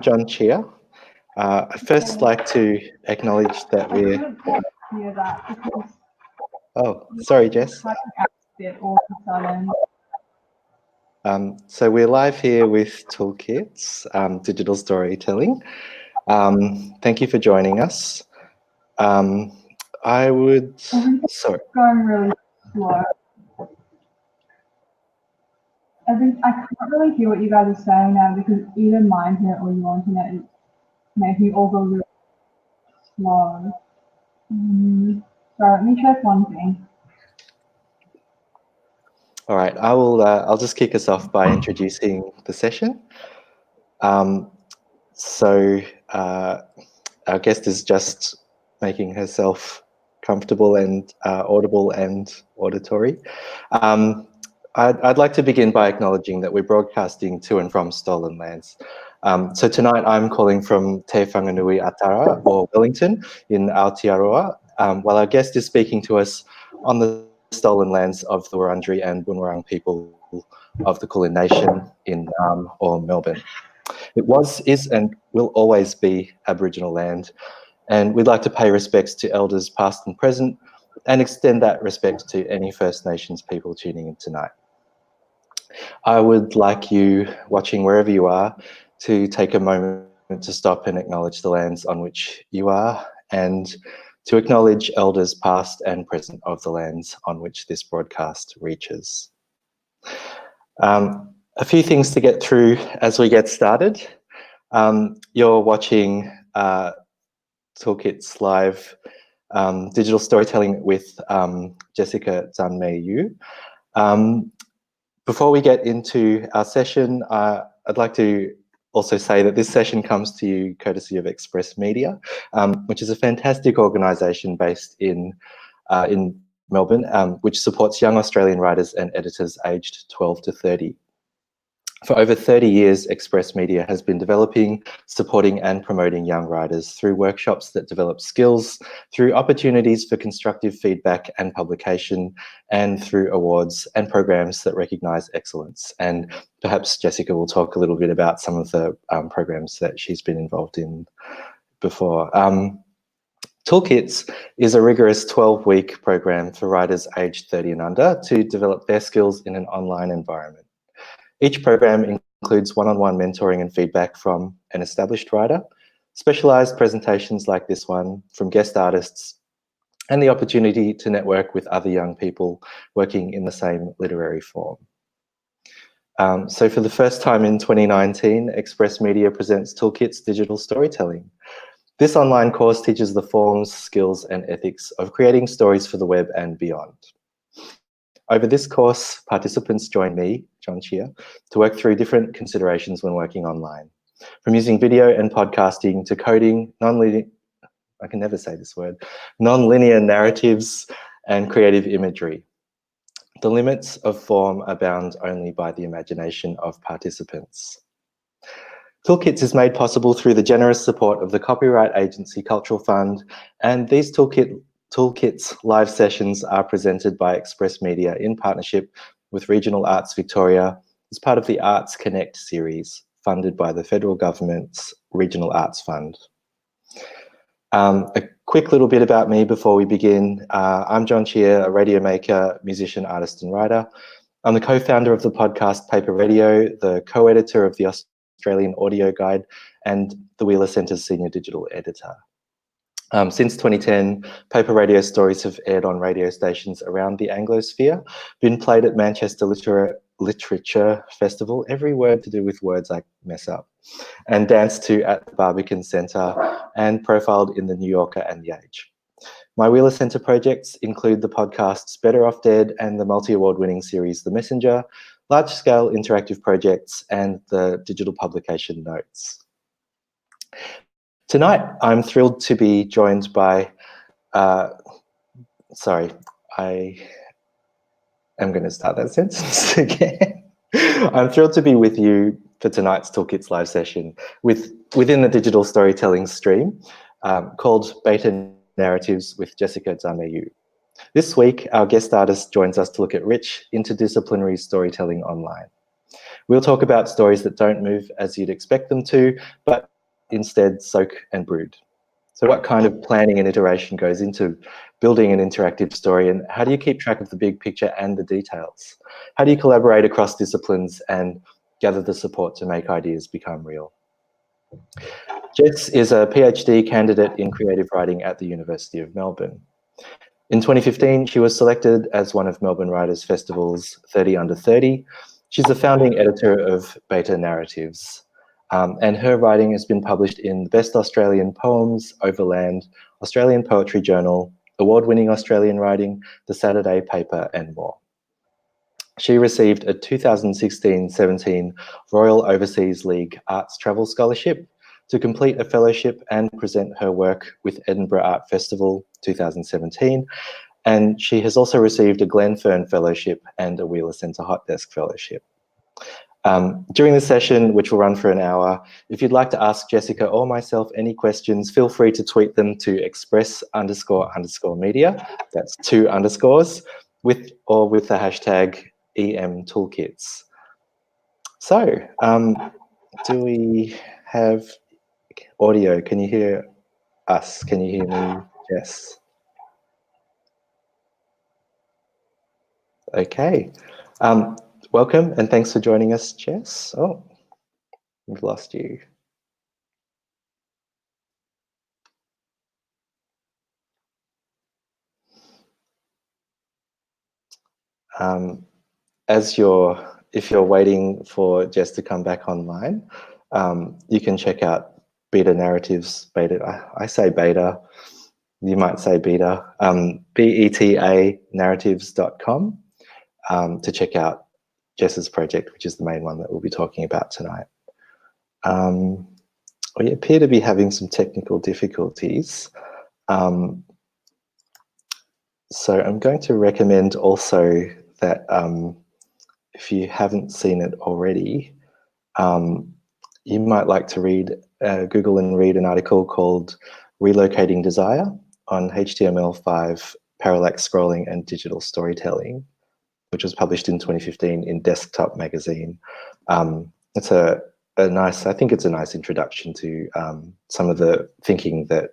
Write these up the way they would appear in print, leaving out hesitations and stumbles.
John Chia. I'd first like to acknowledge that we're... Hear that because Oh, sorry, Jess. So we're live here with Toolkits, digital storytelling. Thank you for joining us. I would... Sorry. Going really slow. I can't really hear what you guys are saying now because either my internet or your internet is making it all go really slow. So let me check one thing. All right, I'll just kick us off by introducing the session. So our guest is just making herself comfortable and audible and auditory. I'd like to begin by acknowledging that we're broadcasting to and from stolen lands. So tonight I'm calling from Te Whanganui Atara, or Wellington, in Aotearoa, while our guest is speaking to us on the stolen lands of the Wurundjeri and Boon Wurrung people of the Kulin Nation in or Melbourne. It was, is and will always be Aboriginal land, and we'd like to pay respects to elders past and present and extend that respect to any First Nations people tuning in tonight. I would like you, watching wherever you are, to take a moment to stop and acknowledge the lands on which you are and to acknowledge elders past and present of the lands on which this broadcast reaches. A few things to get through as we get started. You're watching Toolkits live digital storytelling with Jessica Zhan Mei Yu. Before we get into our session, I'd like to also say that this session comes to you courtesy of Express Media, which is a fantastic organisation based in Melbourne, which supports young Australian writers and editors aged 12 to 30. For over 30 years, Express Media has been developing, supporting and promoting young writers through workshops that develop skills, through opportunities for constructive feedback and publication, and through awards and programs that recognise excellence. And perhaps Jessica will talk a little bit about some of the programs that she's been involved in before. Toolkits is a rigorous 12-week program for writers aged 30 and under to develop their skills in an online environment. Each program includes one-on-one mentoring and feedback from an established writer, specialised presentations like this one from guest artists, and the opportunity to network with other young people working in the same literary form. So for the first time in 2019, Express Media presents Toolkits Digital Storytelling. This online course teaches the forms, skills and ethics of creating stories for the web and beyond. Over this course, participants join me, John Chia, to work through different considerations when working online, from using video and podcasting to coding, non-linear narratives and creative imagery. The limits of form are bound only by the imagination of participants. Toolkits is made possible through the generous support of the copyright agency Cultural Fund, and these Toolkits live sessions are presented by Express Media in partnership with Regional Arts Victoria as part of the Arts Connect series funded by the Federal Government's Regional Arts Fund. A quick little bit about me before we begin. I'm John Chia, a radio maker, musician, artist and writer. I'm the co-founder of the podcast Paper Radio, the co-editor of the Australian Audio Guide and the Wheeler Centre's senior digital editor. Since 2010, paper radio stories have aired on radio stations around the Anglosphere, been played at Manchester Literature Festival, every word to do with words I mess up, and danced to at the Barbican Centre and profiled in the New Yorker and The Age. My Wheeler Centre projects include the podcasts Better Off Dead and the multi-award winning series The Messenger, large-scale interactive projects and the digital publication Notes. Tonight, I'm thrilled to be joined by, sorry, I am going to start that sentence again. I'm thrilled to be with you for tonight's Toolkits live session within the digital storytelling stream called Betanarratives with Jessica Zhan Mei Yu. This week, our guest artist joins us to look at rich, interdisciplinary storytelling online. We'll talk about stories that don't move as you'd expect them to, but instead soak and brood. So what kind of planning and iteration goes into building an interactive story, and how do you keep track of the big picture and the details? How do you collaborate across disciplines and gather the support to make ideas become real? Jess is a PhD candidate in creative writing at the University of Melbourne. In 2015, she was selected as one of Melbourne Writers Festival's 30 Under 30. She's the founding editor of Betanarratives, and her writing has been published in the Best Australian Poems, Overland, Australian Poetry Journal, award-winning Australian Writing, The Saturday Paper, and more. She received a 2016-17 Royal Overseas League Arts Travel Scholarship to complete a fellowship and present her work with Edinburgh Art Festival 2017. And she has also received a Glenfern Fellowship and a Wheeler Centre Hot Desk Fellowship. During the session, which will run for an hour, if you'd like to ask Jessica or myself any questions, feel free to tweet them to express__media, that's 2 underscores, with the hashtag EM_Toolkits. So, do we have audio? Can you hear us? Can you hear me, Jess? Okay. Welcome and thanks for joining us, Jess. Oh, we've lost you. If you're waiting for Jess to come back online, you can check out Betanarratives. I say beta. You might say beta. BETA narratives.com to check out Jess's project, which is the main one that we'll be talking about tonight. We appear to be having some technical difficulties. So I'm going to recommend also that if you haven't seen it already, you might like to Google and read an article called Relocating Desire on HTML5, Parallax Scrolling and Digital Storytelling, which was published in 2015 in Desktop Magazine. It's a nice, I think it's a nice introduction to some of the thinking that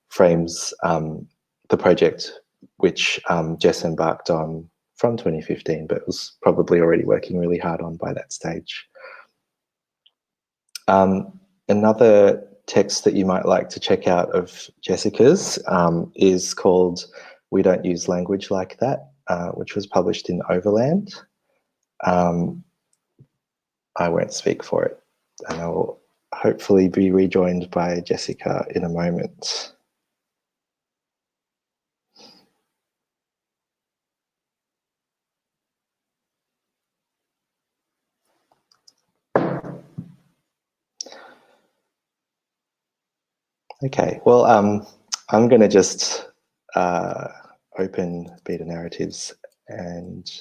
frames the project which Jess embarked on from 2015, but was probably already working really hard on by that stage. Another text that you might like to check out of Jessica's is called We Don't Use Language Like That, which was published in Overland. I won't speak for it, and I will hopefully be rejoined by Jessica in a moment. Okay, well, I'm going to just open Betanarratives, and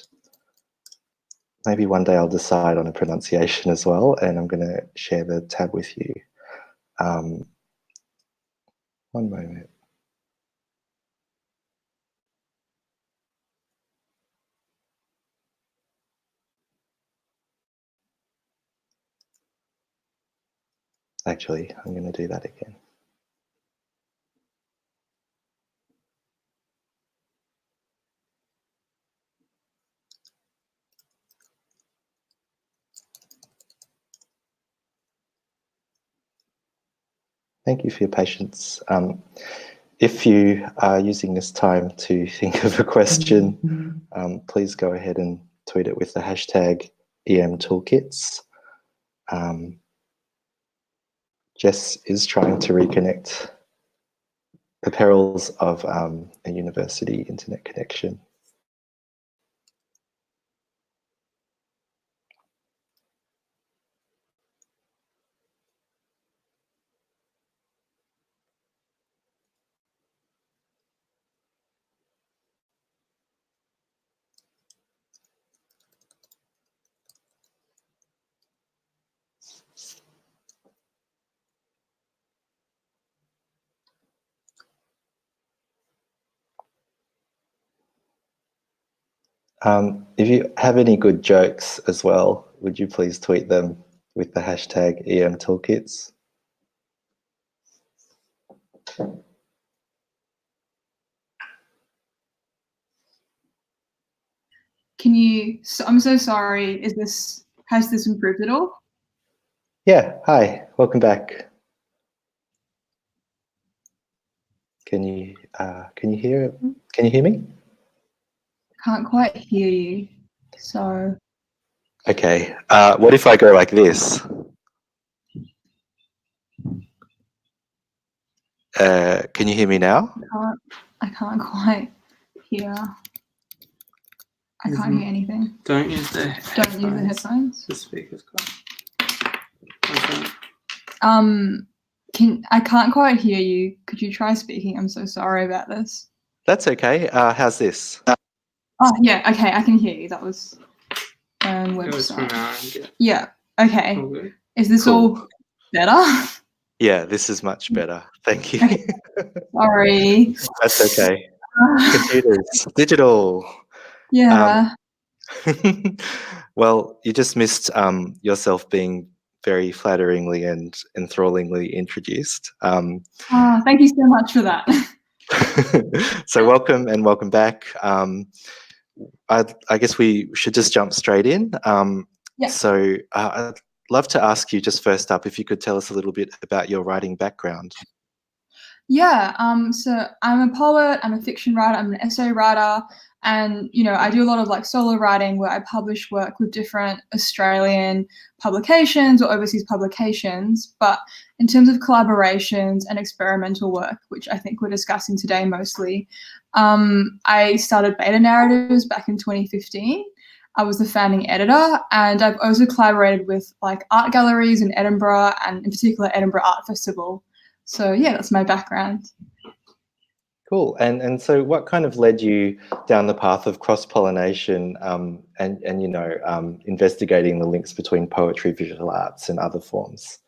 maybe one day I'll decide on a pronunciation as well, and I'm going to share the tab with you. One moment. Actually, I'm going to do that again. Thank you for your patience. If you are using this time to think of a question, please go ahead and tweet it with the hashtag EMToolkits. Jess is trying to reconnect, the perils of a university internet connection. If you have any good jokes as well, would you please tweet them with the hashtag #EMToolkits? Can you, I'm so sorry, has this improved at all? Yeah, hi, welcome back. Can you hear me? Can't quite hear you, so. Okay, what if I go like this? Can you hear me now? I can't quite hear. I can't hear anything. Don't use the headphones. The speaker's gone. I can't quite hear you. Could you try speaking? I'm so sorry about this. That's okay. How's this? Oh yeah, okay, I can hear you. That was It was website. from our end, Yeah. Okay. all good. Is this all better? Yeah, this is much better. Thank you. Sorry. That's okay. Computers, digital. Yeah. Well, you just missed yourself being very flatteringly and enthrallingly introduced. Thank you so much for that. So welcome and welcome back. I guess we should just jump straight in. Yeah. So I'd love to ask you just first up if you could tell us a little bit about your writing background. Yeah, so I'm a poet, I'm a fiction writer, I'm an essay writer, and I do a lot of like solo writing where I publish work with different Australian publications or overseas publications. But in terms of collaborations and experimental work, which I think we're discussing today mostly, I started Betanarratives back in 2015. I was the founding editor, and I've also collaborated with like art galleries in Edinburgh and in particular Edinburgh Art Festival. So yeah, that's my background. Cool. And so what kind of led you down the path of cross-pollination and investigating the links between poetry, visual arts and other forms?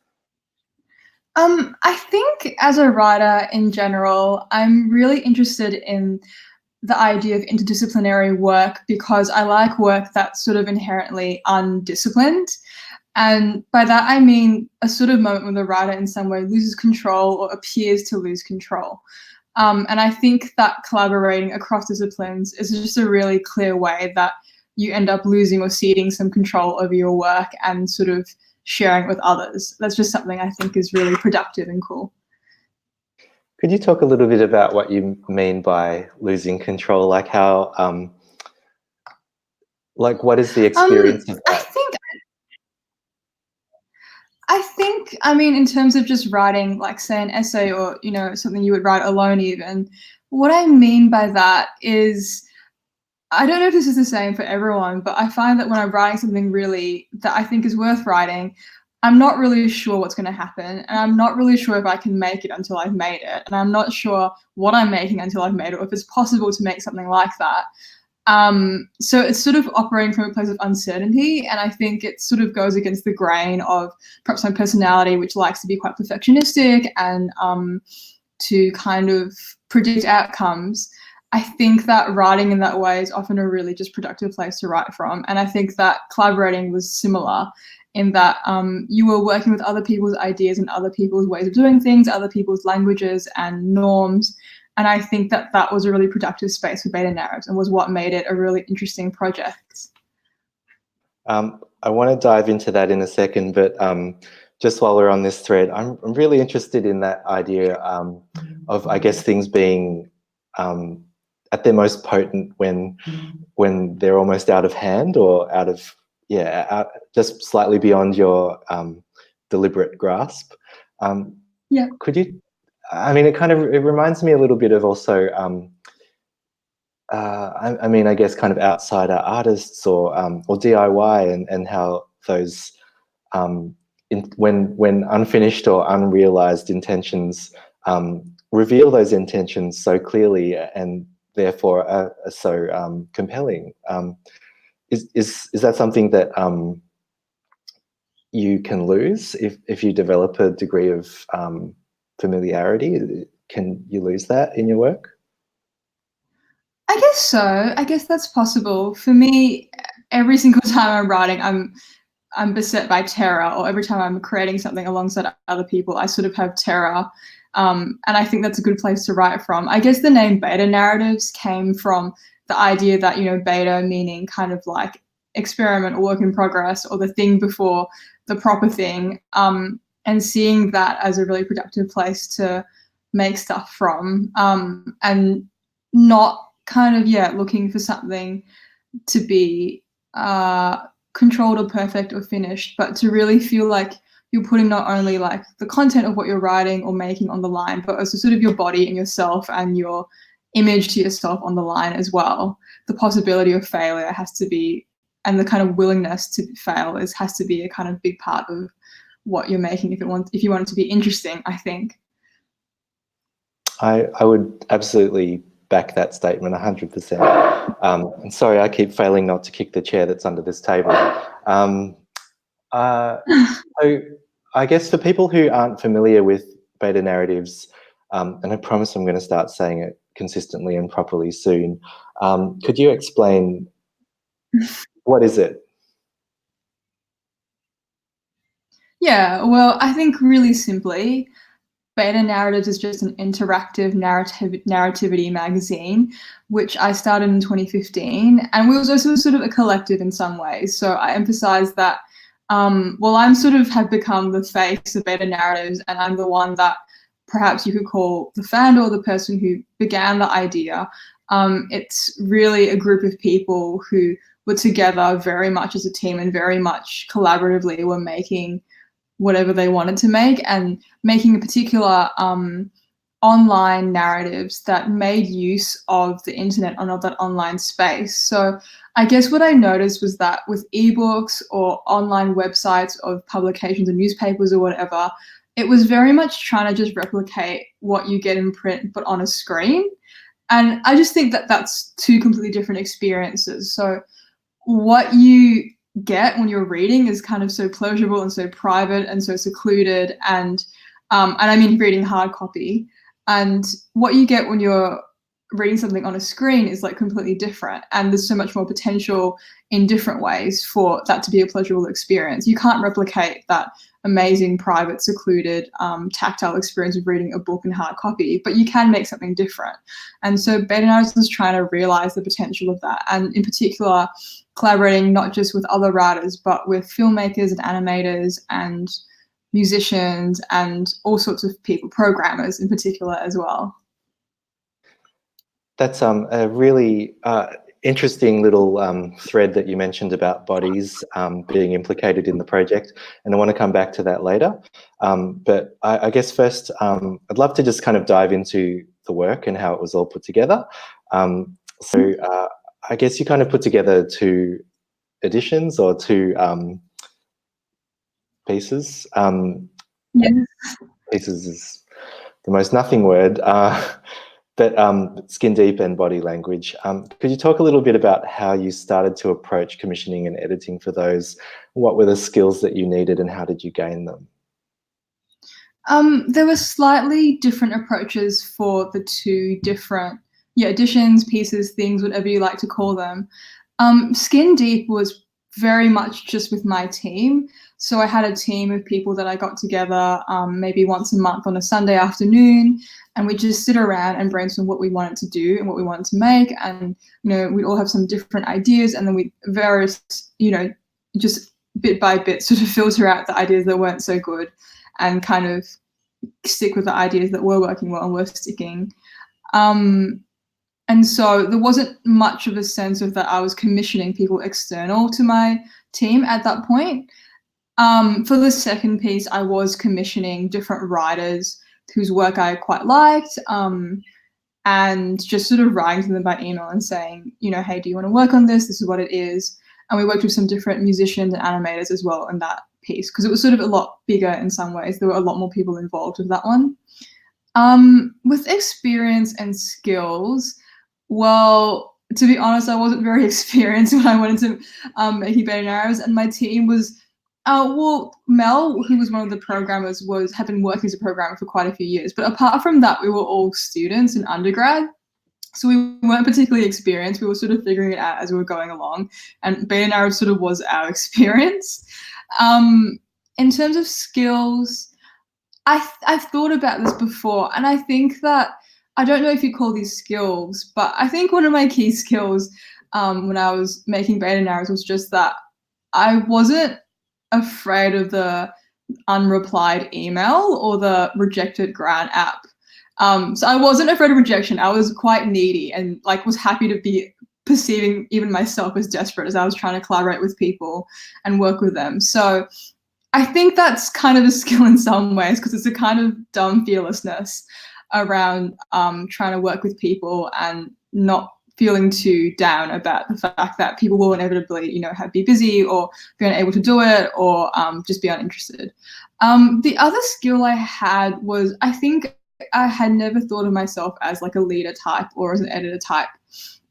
I think as a writer in general, I'm really interested in the idea of interdisciplinary work because I like work that's sort of inherently undisciplined. And by that, I mean a sort of moment when the writer in some way loses control or appears to lose control. And I think that collaborating across disciplines is just a really clear way that you end up losing or ceding some control over your work and sort of sharing with others. That's just something I think is really productive and cool. Could you talk a little bit about what you mean by losing control? Like how, what is the experience of that? I mean, in terms of just writing, like say an essay or, something you would write alone even, what I mean by that is, I don't know if this is the same for everyone, but I find that when I'm writing something really that I think is worth writing, I'm not really sure what's going to happen. And I'm not really sure if I can make it until I've made it. And I'm not sure what I'm making until I've made it, or if it's possible to make something like that. So it's sort of operating from a place of uncertainty, and I think it sort of goes against the grain of perhaps my personality, which likes to be quite perfectionistic and to kind of predict outcomes. I think that writing in that way is often a really just productive place to write from, and I think that collaborating was similar in that you were working with other people's ideas and other people's ways of doing things, other people's languages and norms. And I think that that was a really productive space for Betanarratives and was what made it a really interesting project. I want to dive into that in a second, but just while we're on this thread, I'm really interested in that idea of, I guess, things being at their most potent when they're almost out of hand or out of, just slightly beyond your deliberate grasp. Yeah. Could you, I mean, it reminds me a little bit of also, I mean, I guess kind of outsider artists or DIY and how those, when unfinished or unrealized intentions reveal those intentions so clearly and therefore are so compelling. Is that something that you can lose if you develop a degree of familiarity? Can you lose that in your work? I guess so. I guess that's possible. For me, every single time I'm writing, I'm beset by terror, or every time I'm creating something alongside other people, I sort of have terror. And I think that's a good place to write from. I guess the name Betanarratives came from the idea that, beta meaning kind of like experiment or work in progress, or the thing before the proper thing, and seeing that as a really productive place to make stuff from, and not kind of, looking for something to be controlled or perfect or finished, but to really feel like you're putting not only like the content of what you're writing or making on the line, but also sort of your body and yourself and your image to yourself on the line as well. The possibility of failure has to be, and the kind of willingness to fail has to be a kind of big part of what you're making if you want it to be interesting, I think. I would absolutely back that statement 100%. And sorry, I keep failing not to kick the chair that's under this table. So I guess for people who aren't familiar with beta narratives, and I promise I'm going to start saying it consistently and properly soon, could you explain what is it? Yeah, well, I think really simply, Betanarratives is just an interactive narrativity magazine, which I started in 2015, and we was also sort of a collective in some ways. So I emphasize that, I'm sort of have become the face of Betanarratives, and I'm the one that perhaps you could call the founder or the person who began the idea. It's really a group of people who were together very much as a team and very much collaboratively were making whatever they wanted to make, and making a particular online narratives that made use of the internet and of that online space. So I guess what I noticed was that with ebooks or online websites of publications and newspapers or whatever, it was very much trying to just replicate what you get in print but on a screen. And I just think that that's two completely different experiences. So what you get when you're reading is kind of so pleasurable and so private and so secluded, and I mean reading hard copy, and what you get when you're reading something on a screen is like completely different, and there's so much more potential in different ways for that to be a pleasurable experience. You can't replicate that amazing private secluded tactile experience of reading a book in hard copy, but you can make something different. And so Betanarratives was trying to realize the potential of that, and in particular collaborating not just with other writers, but with filmmakers and animators and musicians and all sorts of people, programmers in particular as well. That's a really interesting little thread that you mentioned about bodies being implicated in the project, and I want to come back to that later. But I guess first, I'd love to just kind of dive into the work and how it was all put together. So I guess you kind of put together two editions or two pieces. Yes. Pieces is the most nothing word. But skin deep and body language. Could you talk a little bit about how you started to approach commissioning and editing for those? What were the skills that you needed and how did you gain them? There were slightly different approaches for the two different editions, pieces, things, whatever you like to call them. Skin Deep was very much just with my team. So I had a team of people that I got together maybe once a month on a Sunday afternoon, and we just sit around and brainstorm what we wanted to do and what we wanted to make. And, we all have some different ideas, and then we just bit by bit sort of filter out the ideas that weren't so good and kind of stick with the ideas that were working well and were sticking. And so there wasn't much of a sense of that I was commissioning people external to my team at that point. For the second piece, I was commissioning different writers whose work I quite liked, and just sort of writing to them by email and saying, hey, do you want to work on this? This is what it is. And we worked with some different musicians and animators as well in that piece, because it was sort of a lot bigger in some ways. There were a lot more people involved with that one. With experience and skills, well, to be honest, I wasn't very experienced when I went into making Betanarratives, and my team was, Mel, who was one of the programmers, had been working as a programmer for quite a few years. But apart from that, we were all students in undergrad. So we weren't particularly experienced. We were sort of figuring it out as we were going along, and Betanarratives sort of was our experience. In terms of skills, I've thought about this before, and I think that, I don't know if you call these skills, but I think one of my key skills when I was making Betanarratives was just that I wasn't afraid of the unreplied email or the rejected grant app. So I wasn't afraid of rejection. I was quite needy and like was happy to be perceiving even myself as desperate as I was trying to collaborate with people and work with them. So I think that's kind of a skill in some ways, because it's a kind of dumb fearlessness around trying to work with people and not feeling too down about the fact that people will inevitably, you know, be busy or be unable to do it, or just be uninterested. The other skill I had was, I think I had never thought of myself as like a leader type or as an editor type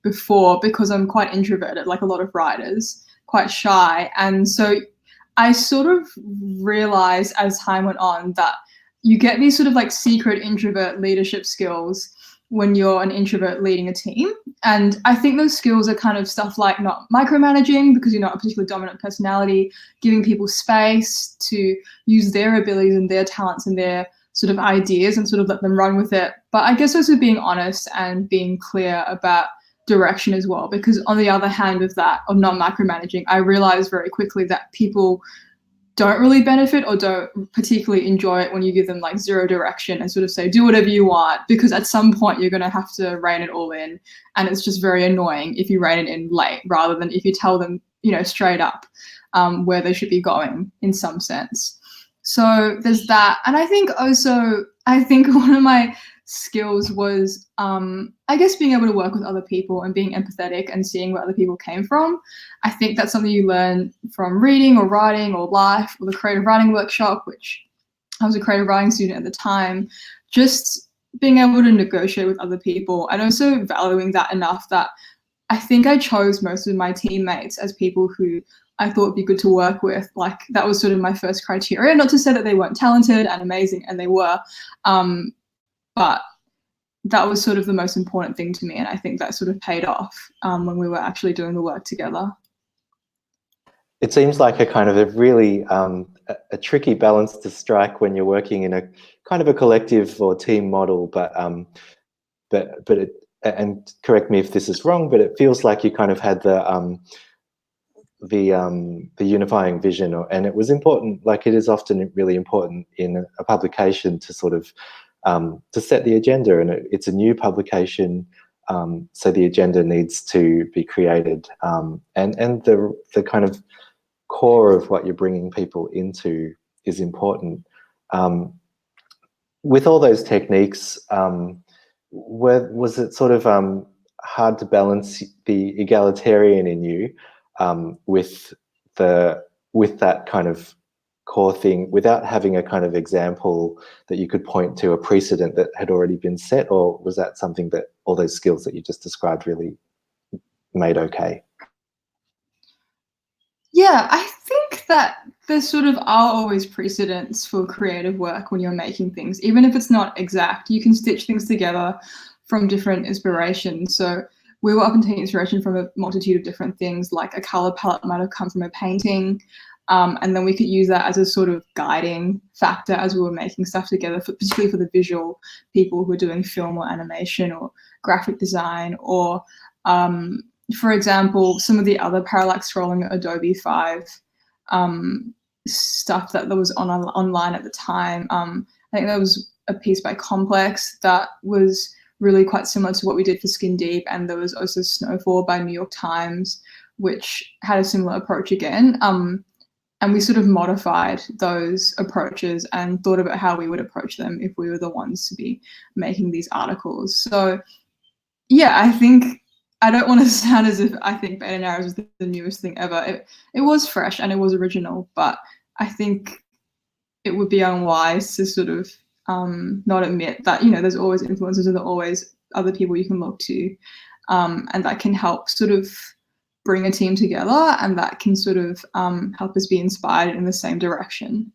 before, because I'm quite introverted, like a lot of writers, quite shy. And so I sort of realized as time went on that you get these sort of like secret introvert leadership skills when you're an introvert leading a team. And I think those skills are kind of stuff like not micromanaging, because you're not a particularly dominant personality, giving people space to use their abilities and their talents and their sort of ideas and sort of let them run with it. But I guess also being honest and being clear about direction as well, because on the other hand of that, of not micromanaging, I realized very quickly that people don't really benefit or don't particularly enjoy it when you give them like zero direction and sort of say, do whatever you want, because at some point you're going to have to rein it all in. And it's just very annoying if you rein it in late, rather than if you tell them, you know, straight up where they should be going in some sense. So there's that. And I think also, one of my skills was, I guess, being able to work with other people and being empathetic and seeing where other people came from. I think that's something you learn from reading or writing or life or the creative writing workshop, which I was a creative writing student at the time. Just being able to negotiate with other people, and also valuing that enough that I think I chose most of my teammates as people who I thought would be good to work with. Like, that was sort of my first criteria. Not to say that they weren't talented and amazing, and they were, but that was sort of the most important thing to me. And I think that sort of paid off when we were actually doing the work together. It seems like a kind of a really a tricky balance to strike when you're working in a kind of a collective or team model, but it, and correct me if this is wrong, but it feels like you kind of had the unifying vision, and it was important, like it is often really important in a publication to sort of to set the agenda, and it's a new publication, so the agenda needs to be created, and the kind of core of what you're bringing people into is important. With all those techniques, was it sort of hard to balance the egalitarian in you with that kind of core thing without having a kind of example that you could point to, a precedent that had already been set? Or was that something that all those skills that you just described really made okay? Yeah, I think that there sort of are always precedents for creative work when you're making things. Even if it's not exact, you can stitch things together from different inspirations. So we were often taking inspiration from a multitude of different things, like a color palette might have come from a painting, and then we could use that as a sort of guiding factor as we were making stuff together, particularly for the visual people who are doing film or animation or graphic design, or for example, some of the other parallax scrolling Adobe 5 stuff that was online at the time. I think there was a piece by Complex that was really quite similar to what we did for Skin Deep, and there was also Snowfall by New York Times, which had a similar approach again. And we sort of modified those approaches and thought about how we would approach them if we were the ones to be making these articles. So yeah, I think, I don't want to sound as if I think Betanarratives was the newest thing ever. It was fresh and it was original, but I think it would be unwise to sort of not admit that, you know, there's always influences and there are always other people you can look to, and that can help sort of bring a team together, and that can sort of help us be inspired in the same direction.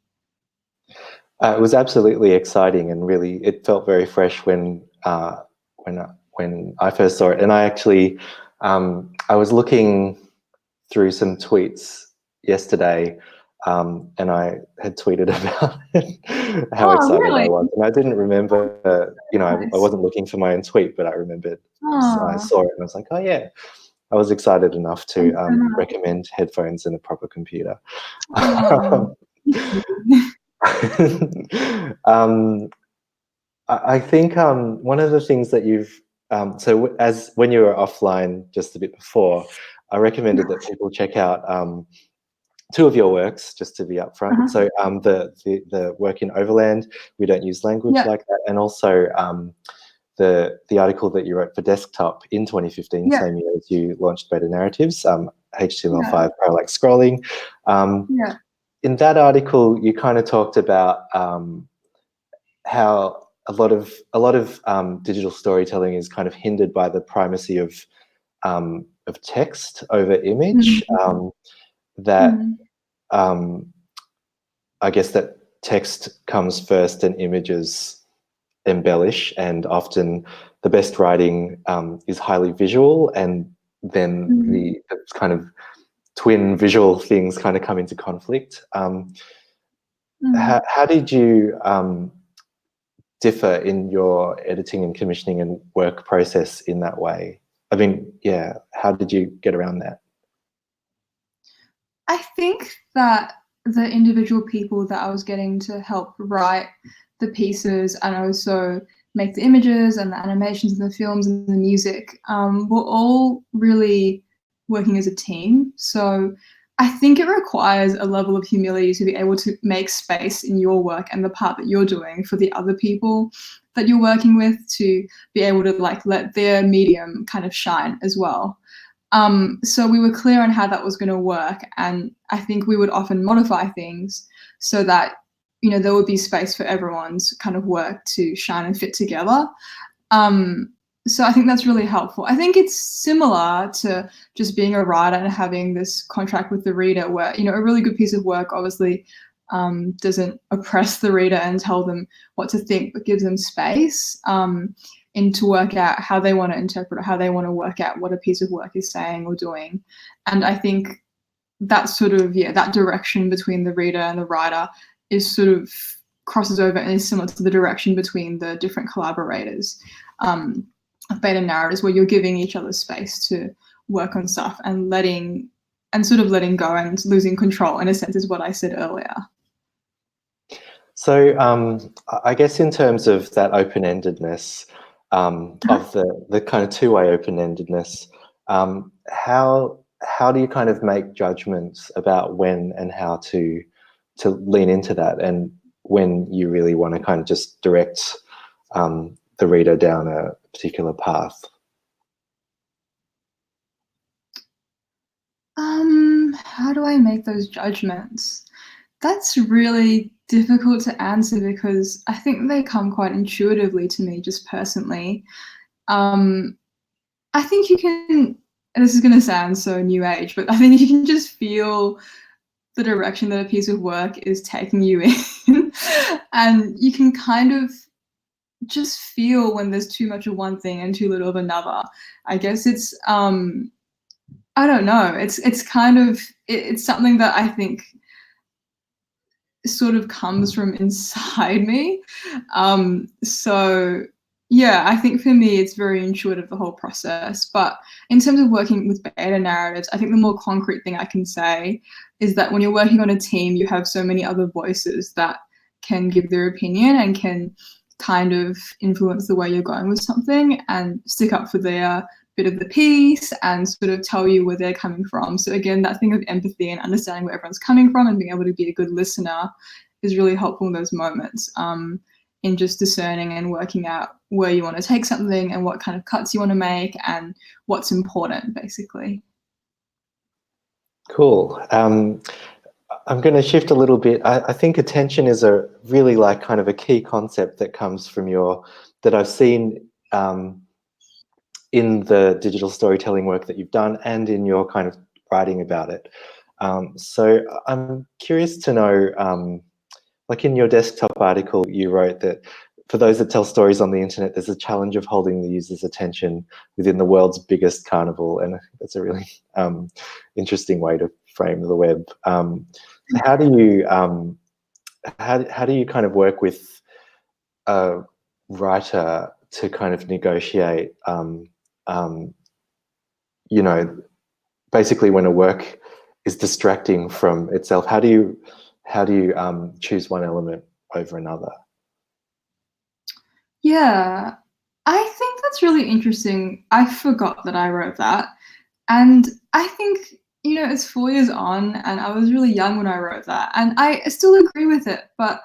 It was absolutely exciting, and really it felt very fresh when when I first saw it, and I actually I was looking through some tweets yesterday, and I had tweeted about it, how Oh, excited I really? was, and I didn't remember, you know, I Nice. wasn't looking for my own tweet, but I remembered I Oh, saw it and I was like, oh yeah, I was excited enough to thanks so much. recommend headphones and a proper computer. Oh, um, I think one of the things that you've so as when you were offline just a bit before, I recommended that people check out two of your works, just to be upfront. uh-huh. So the work in Overland, we don't use language Yeah, like that, and also the article that you wrote for Desktop in 2015, yeah, same year as you launched Betanarratives, yeah, HTML5 parallax scrolling. yeah. In that article, you kind of talked about how a lot of digital storytelling is kind of hindered by the primacy of text over image. Mm, That mm, I guess that text comes first and images embellish, and often the best writing is highly visual, and then mm, the kind of twin visual things kind of come into conflict. mm. How did you differ in your editing and commissioning and work process in that way? I mean, yeah, how did you get around that? I think that the individual people that I was getting to help write the pieces and also make the images and the animations and the films and the music were all really working as a team. So I think it requires a level of humility to be able to make space in your work and the part that you're doing for the other people that you're working with to be able to like let their medium kind of shine as well. So we were clear on how that was going to work, and I think we would often modify things so that there would be space for everyone's kind of work to shine and fit together. Um, so I think that's really helpful. I think it's similar to just being a writer and having this contract with the reader, where a really good piece of work obviously doesn't oppress the reader and tell them what to think, but gives them space. And to work out how they want to interpret or how they want to work out what a piece of work is saying or doing. And I think that sort of, that direction between the reader and the writer is sort of crosses over and is similar to the direction between the different collaborators of Betanarratives, where you're giving each other space to work on stuff and letting go and losing control, in a sense, is what I said earlier. So I guess in terms of that open-endedness, of the kind of two-way open-endedness, how do you kind of make judgments about when and how to lean into that, and when you really want to kind of just direct the reader down a particular path? How do I make those judgments? That's really difficult to answer because I think they come quite intuitively to me, just personally. I think you can, and this is going to sound so new age, but I think you can just feel the direction that a piece of work is taking you in. And you can kind of just feel when there's too much of one thing and too little of another. I guess it's, I don't know, it's kind of, it's something that I think sort of comes from inside me. So yeah, I think for me it's very intuitive, the whole process. But in terms of working with Betanarratives, I think the more concrete thing I can say is that when you're working on a team, you have so many other voices that can give their opinion and can kind of influence the way you're going with something and stick up for their bit of the piece and sort of tell you where they're coming from. So again, that thing of empathy and understanding where everyone's coming from and being able to be a good listener is really helpful in those moments, in just discerning and working out where you want to take something and what kind of cuts you want to make and what's important, basically. Cool. I'm going to shift a little bit. I think attention is a really like kind of a key concept that comes from that I've seen in the digital storytelling work that you've done and in your kind of writing about it. So I'm curious to know, like in your Desktop article, you wrote that for those that tell stories on the internet, there's a challenge of holding the user's attention within the world's biggest carnival, and I think that's a really interesting way to frame the web. So how do you kind of work with a writer to kind of negotiate, you know, basically when a work is distracting from itself? How do you choose one element over another? Yeah, I think that's really interesting. I forgot that I wrote that. And I think, you know, it's 4 years on and I was really young when I wrote that. And I still agree with it. But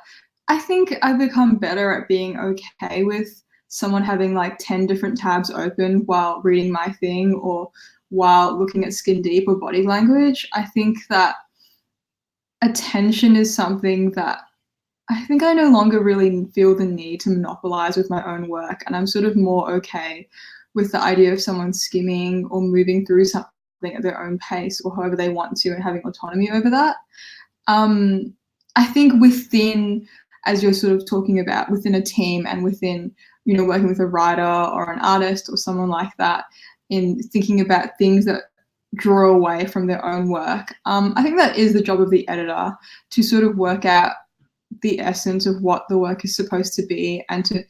I think I've become better at being okay with someone having like 10 different tabs open while reading my thing or while looking at skin deep or body language. I think that attention is something that I think I no longer really feel the need to monopolize with my own work. And I'm sort of more okay with the idea of someone skimming or moving through something at their own pace or however they want to and having autonomy over that. I think within, as you're sort of talking about, within a team and within, you know, working with a writer or an artist or someone like that, in thinking about things that draw away from their own work, I think that is the job of the editor, to sort of work out the essence of what the work is supposed to be and to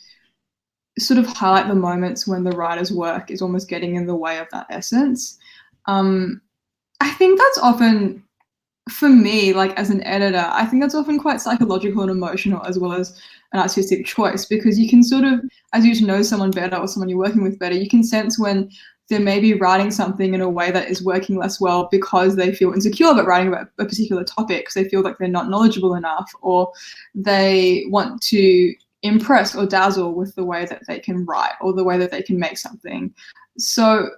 sort of highlight the moments when the writer's work is almost getting in the way of that essence. I think that's often, for me, like as an editor, I think that's often quite psychological and emotional as well as an artistic choice, because you can sort of, as you know someone better or someone you're working with better, you can sense when they may be writing something in a way that is working less well because they feel insecure about writing about a particular topic, because they feel like they're not knowledgeable enough, or they want to impress or dazzle with the way that they can write or the way that they can make something. So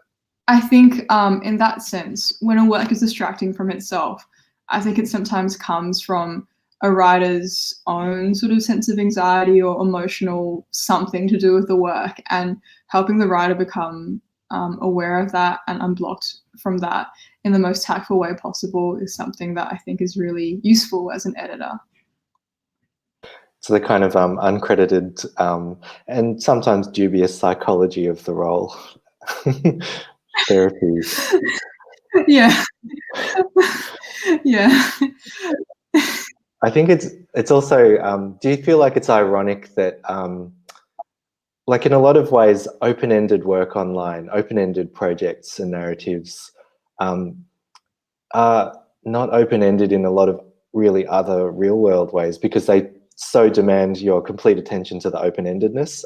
I think in that sense, when a work is distracting from itself, I think it sometimes comes from a writer's own sort of sense of anxiety or emotional something to do with the work, and helping the writer become aware of that and unblocked from that in the most tactful way possible is something that I think is really useful as an editor. So the kind of uncredited and sometimes dubious psychology of the role. Therapy. Yeah. Yeah. I think it's also, do you feel like it's ironic that like in a lot of ways, open-ended work online, open-ended projects and narratives are not open-ended in a lot of really other real-world ways, because they so demand your complete attention to the open-endedness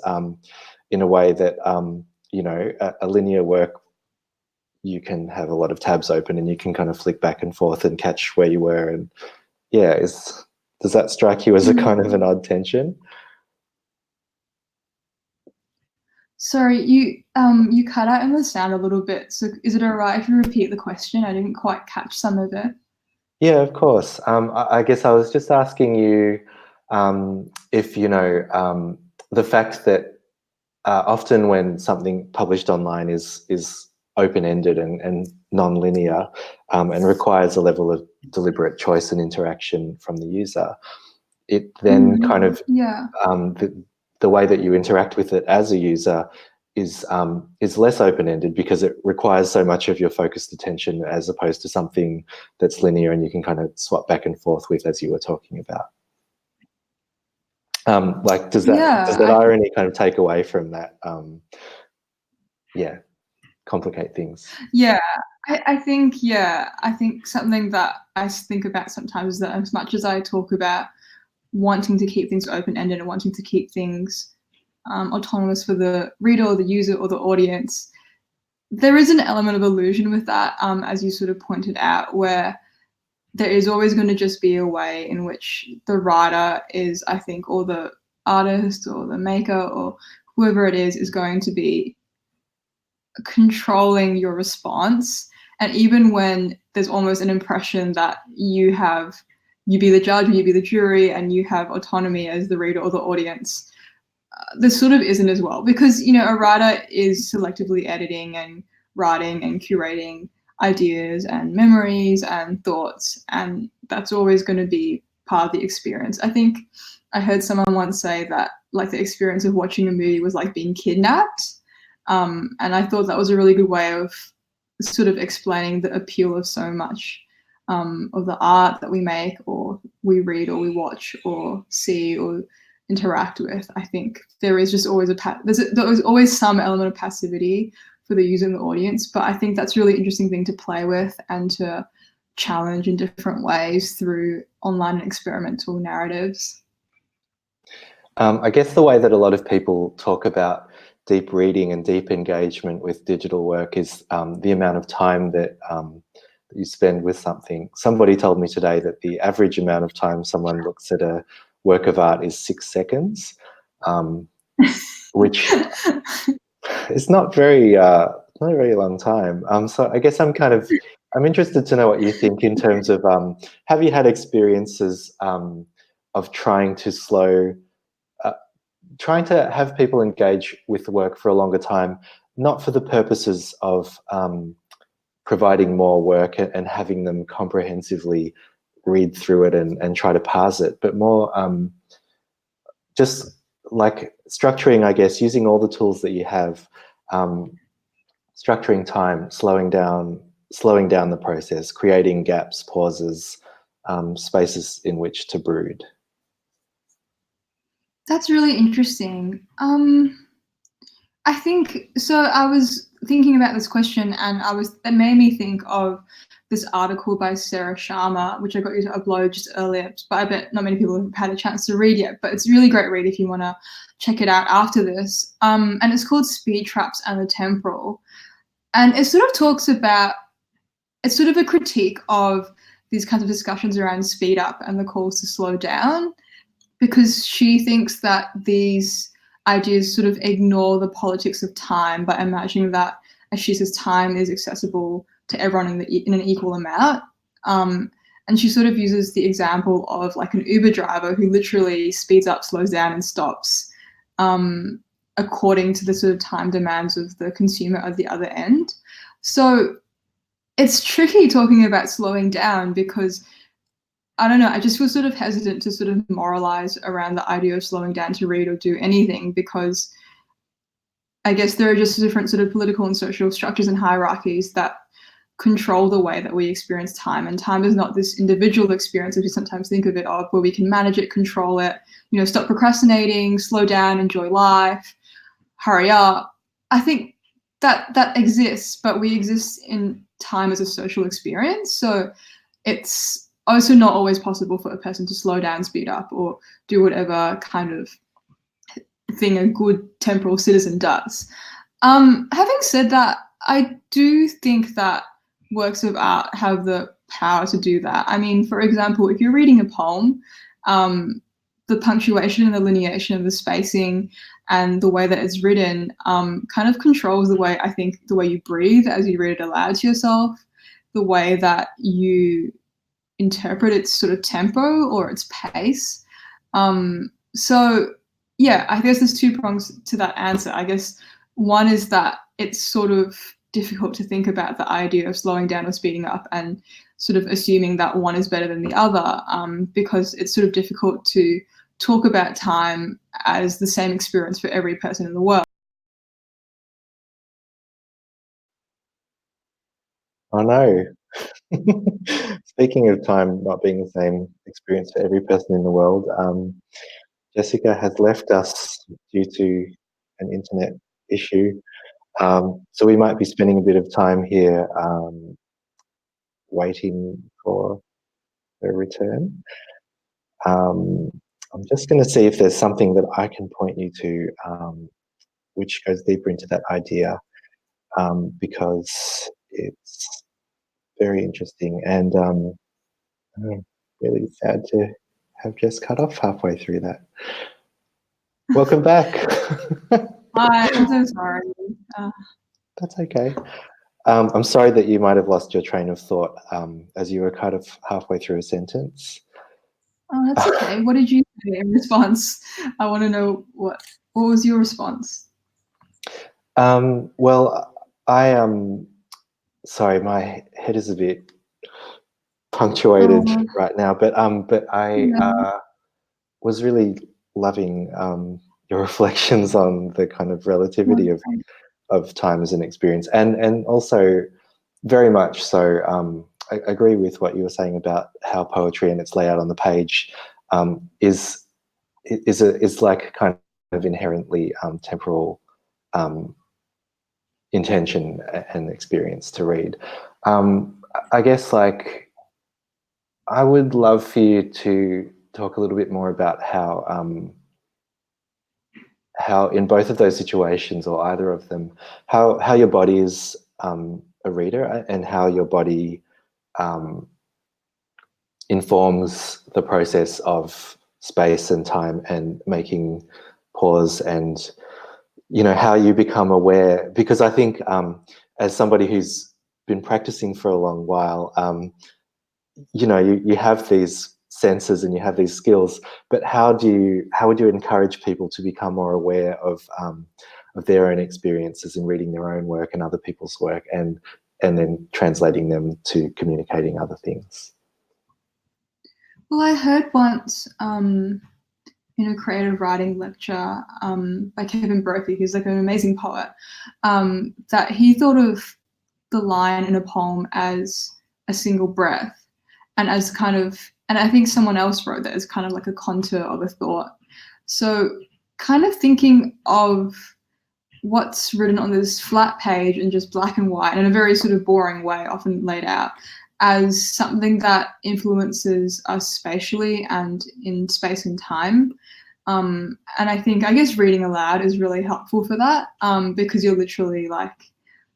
in a way that, you know, a linear work, you can have a lot of tabs open and you can kind of flick back and forth and catch where you were. And yeah, does that strike you as a kind of an odd tension? Sorry, you cut out in the sound a little bit. So is it all right if you repeat the question? I didn't quite catch some of it. Yeah, of course. I guess I was just asking you if, you know, the fact that often when something published online is open-ended and non-linear and requires a level of deliberate choice and interaction from the user, it then kind of the way that you interact with it as a user is less open-ended, because it requires so much of your focused attention as opposed to something that's linear and you can kind of swap back and forth with, as you were talking about. Like, does that irony kind of take away from that? Yeah, complicate things. Yeah, I think something that I think about sometimes is that as much as I talk about wanting to keep things open-ended and wanting to keep things autonomous for the reader or the user or the audience, there is an element of illusion with that, as you sort of pointed out, where there is always going to just be a way in which the writer is, I think, or the artist or the maker or whoever it is going to be controlling your response. And even when there's almost an impression that you be the judge or you be the jury and you have autonomy as the reader or the audience, this sort of isn't as well, because, you know, a writer is selectively editing and writing and curating ideas and memories and thoughts, and that's always going to be part of the experience. I think I heard someone once say that like the experience of watching a movie was like being kidnapped. And I thought that was a really good way of sort of explaining the appeal of so much of the art that we make or we read or we watch or see or interact with. I think there is just always there's always some element of passivity for the user and the audience, but I think that's a really interesting thing to play with and to challenge in different ways through online and experimental narratives. I guess the way that a lot of people talk about deep reading and deep engagement with digital work is the amount of time that you spend with something. Somebody told me today that the average amount of time someone looks at a work of art is 6 seconds, which is not not a very long time. So I guess I'm interested to know what you think in terms of have you had experiences of trying to have people engage with the work for a longer time, not for the purposes of providing more work and having them comprehensively read through it and try to parse it, but more just like structuring, I guess, using all the tools that you have, structuring time, slowing down the process, creating gaps, pauses, spaces in which to brood. That's really interesting. I think so. I was thinking about this question, and it made me think of this article by Sarah Sharma, which I got you to upload just earlier, but I bet not many people have had a chance to read yet. But it's a really great read if you want to check it out after this. And it's called Speed Traps and the Temporal, and it sort of talks about, it's sort of a critique of these kinds of discussions around speed up and the calls to slow down, because she thinks that these ideas sort of ignore the politics of time by imagining that, as she says, time is accessible to everyone in an equal amount. And she sort of uses the example of like an Uber driver who literally speeds up, slows down, and stops according to the sort of time demands of the consumer at the other end. So it's tricky talking about slowing down because, I don't know, I just feel sort of hesitant to sort of moralize around the idea of slowing down to read or do anything, because I guess there are just different sort of political and social structures and hierarchies that control the way that we experience time. And time is not this individual experience as we sometimes think of it, of where we can manage it, control it, you know, stop procrastinating, slow down, enjoy life, hurry up. I think that exists, but we exist in time as a social experience. So it's also not always possible for a person to slow down, speed up, or do whatever kind of thing a good temporal citizen does. Having said that, I do think that works of art have the power to do that. I mean, for example, if you're reading a poem, the punctuation and the lineation and the spacing and the way that it's written kind of controls the way, I think, the way you breathe as you read it aloud to yourself, the way that you interpret its sort of tempo or its pace. So yeah, I guess there's two prongs to that answer. I guess one is that it's sort of difficult to think about the idea of slowing down or speeding up and sort of assuming that one is better than the other, because it's sort of difficult to talk about time as the same experience for every person in the world. Oh no. Speaking of time not being the same experience for every person in the world, Jessica has left us due to an internet issue. So we might be spending a bit of time here waiting for her return. I'm just going to see if there's something that I can point you to which goes deeper into that idea, because it's very interesting and really sad to have just cut off halfway through that. Welcome back. Hi, I'm so sorry. That's okay. I'm sorry that you might have lost your train of thought as you were kind of halfway through a sentence. Oh, that's okay. What did you say in response? I want to know what was your response? Well, I am sorry, my head is a bit punctuated right now, but I was really loving your reflections on the kind of relativity of time as an experience, and also very much so. I agree with what you were saying about how poetry and its layout on the page is like kind of inherently temporal intention and experience to read. I guess, like, I would love for you to talk a little bit more about how in both of those situations, or either of them, how your body is a reader, and how your body informs the process of space and time and making pause, and how you become aware. Because I think as somebody who's been practicing for a long while, you have these senses and you have these skills, but how would you encourage people to become more aware of their own experiences in reading their own work and other people's work, and then translating them to communicating other things? Well, I heard once in a creative writing lecture by Kevin Brophy, who's like an amazing poet, that he thought of the line in a poem as a single breath, and as kind of, and I think someone else wrote that as kind of like a contour of a thought. So kind of thinking of what's written on this flat page in just black and white in a very sort of boring way, often laid out, as something that influences us spatially and in space and time. And I guess reading aloud is really helpful for that, because you're literally like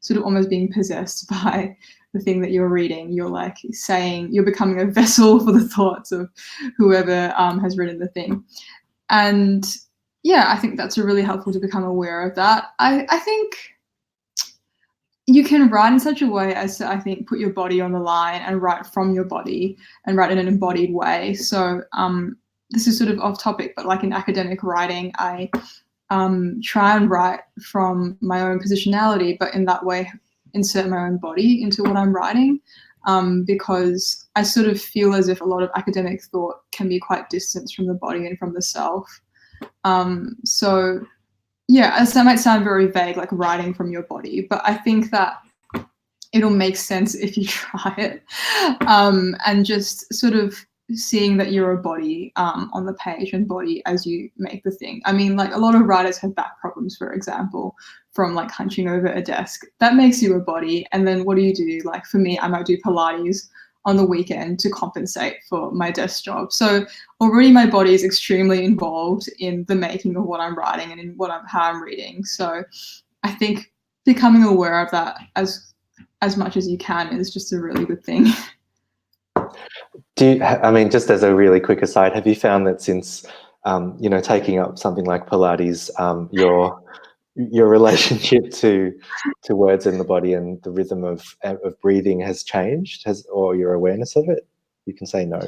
sort of almost being possessed by the thing that you're reading. You're like saying, you're becoming a vessel for the thoughts of whoever has written the thing. And yeah, I think that's really helpful to become aware of that. I think you can write in such a way as to, I think, put your body on the line and write from your body and write in an embodied way. So this is sort of off topic, but like in academic writing, I try and write from my own positionality, but in that way insert my own body into what I'm writing, because I sort of feel as if a lot of academic thought can be quite distanced from the body and from the self. So yeah, as that might sound very vague, like writing from your body, but I think that it'll make sense if you try it, and just sort of seeing that you're a body on the page and body as you make the thing. I mean, like a lot of writers have back problems, for example, from like hunching over a desk. That makes you a body. And then what do you do? Like for me, I might do Pilates on the weekend to compensate for my desk job. So already my body is extremely involved in the making of what I'm writing and in how I'm reading. So I think becoming aware of that as much as you can is just a really good thing. I mean, just as a really quick aside, have you found that since taking up something like Pilates, your relationship to words in the body and the rhythm of breathing has changed, or your awareness of it? You can say no.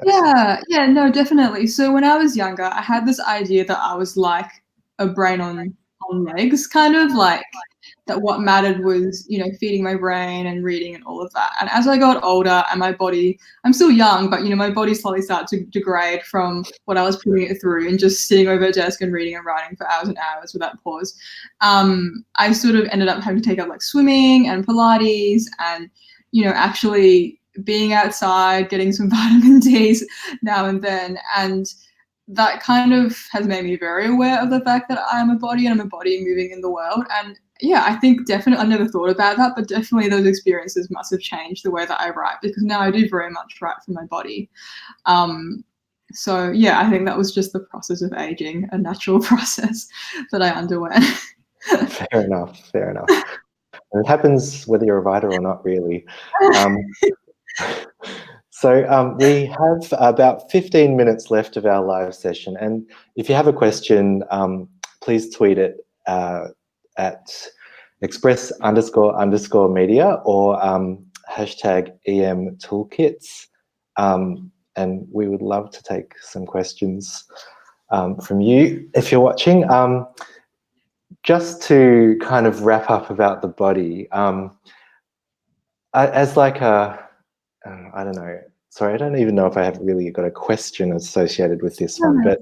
Yeah, no, definitely. So when I was younger, I had this idea that I was like a brain on legs, kind of like that what mattered was, feeding my brain and reading and all of that. And as I got older and my body, I'm still young, but, my body slowly started to degrade from what I was putting it through and just sitting over a desk and reading and writing for hours and hours without pause. I sort of ended up having to take up like swimming and Pilates and, actually being outside, getting some vitamin D's now and then. And that kind of has made me very aware of the fact that I am a body and I'm a body moving in the world. And yeah, I think definitely, I never thought about that, but definitely those experiences must have changed the way that I write, because now I do very much write from my body. So yeah, I think that was just the process of aging, a natural process that I underwent. Fair enough. It happens whether you're a writer or not, really. So we have about 15 minutes left of our live session, and if you have a question, please tweet it at express__media or hashtag EM Toolkits, and we would love to take some questions from you if you're watching. Just to kind of wrap up about the body, as like I don't know. Sorry, I don't even know if I have really got a question associated with this one, but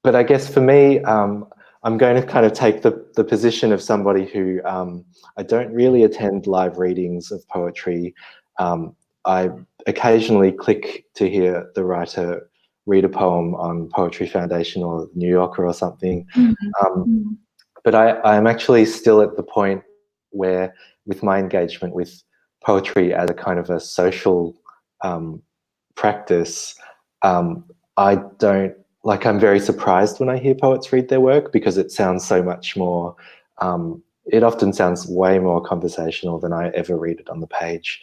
but I guess for me, I'm going to kind of take the position of somebody who I don't really attend live readings of poetry. I occasionally click to hear the writer read a poem on Poetry Foundation or New Yorker or something. But I'm actually still at the point where, with my engagement with poetry as a kind of a social practice, I don't, like, I'm very surprised when I hear poets read their work, because it sounds so much more, it often sounds way more conversational than I ever read it on the page.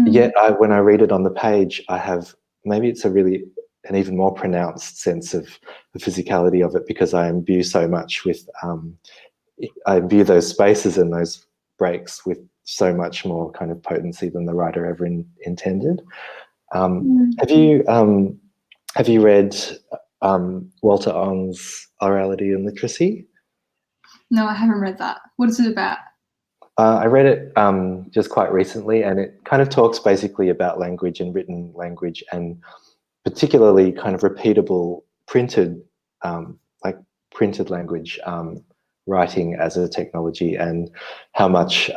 Yet when I read it on the page, I have, maybe it's an even more pronounced sense of the physicality of it, because I imbue so much with, I imbue those spaces and those breaks with so much more kind of potency than the writer ever intended. Have you read Walter Ong's Orality and Literacy? No, I haven't read that. What is it about? I read it just quite recently, and it kind of talks basically about language and written language, and particularly kind of repeatable printed, like printed language writing as a technology, and how much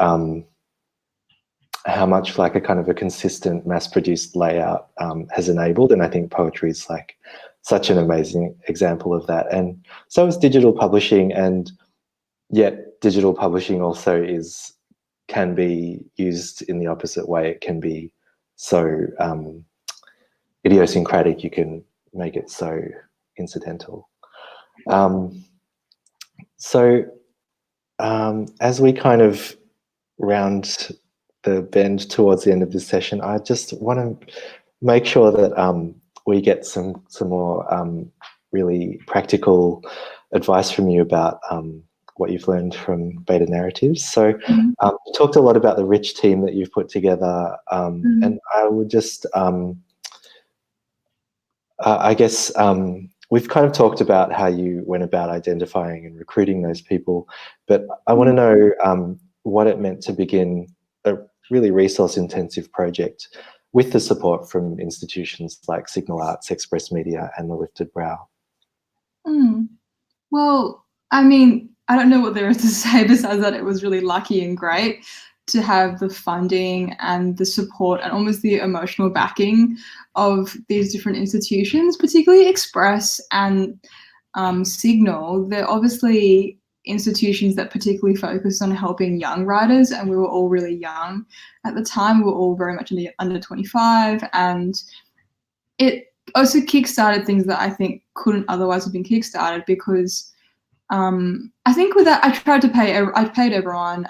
like a kind of a consistent mass-produced layout has enabled. And I think poetry is like such an amazing example of that. And so is digital publishing, and yet digital publishing also can be used in the opposite way. It can be so idiosyncratic, you can make it so incidental. As we kind of round the bend towards the end of this session, I just want to make sure that we get some more really practical advice from you about what you've learned from Betanarratives. So you talked a lot about the rich team that you've put together, and I would just, I guess, we've kind of talked about how you went about identifying and recruiting those people, but I want to know what it meant to begin a really resource-intensive project with the support from institutions like Signal Arts, Express Media, and the Lifted Brow. Well, I mean, I don't know what there is to say besides that it was really lucky and great to have the funding and the support and almost the emotional backing of these different institutions, particularly Express and Signal. They're obviously institutions that particularly focus on helping young writers, and we were all really young at the time. We were all very much under 25, and it also kickstarted things that I think couldn't otherwise have been kickstarted, because I think with that I paid everyone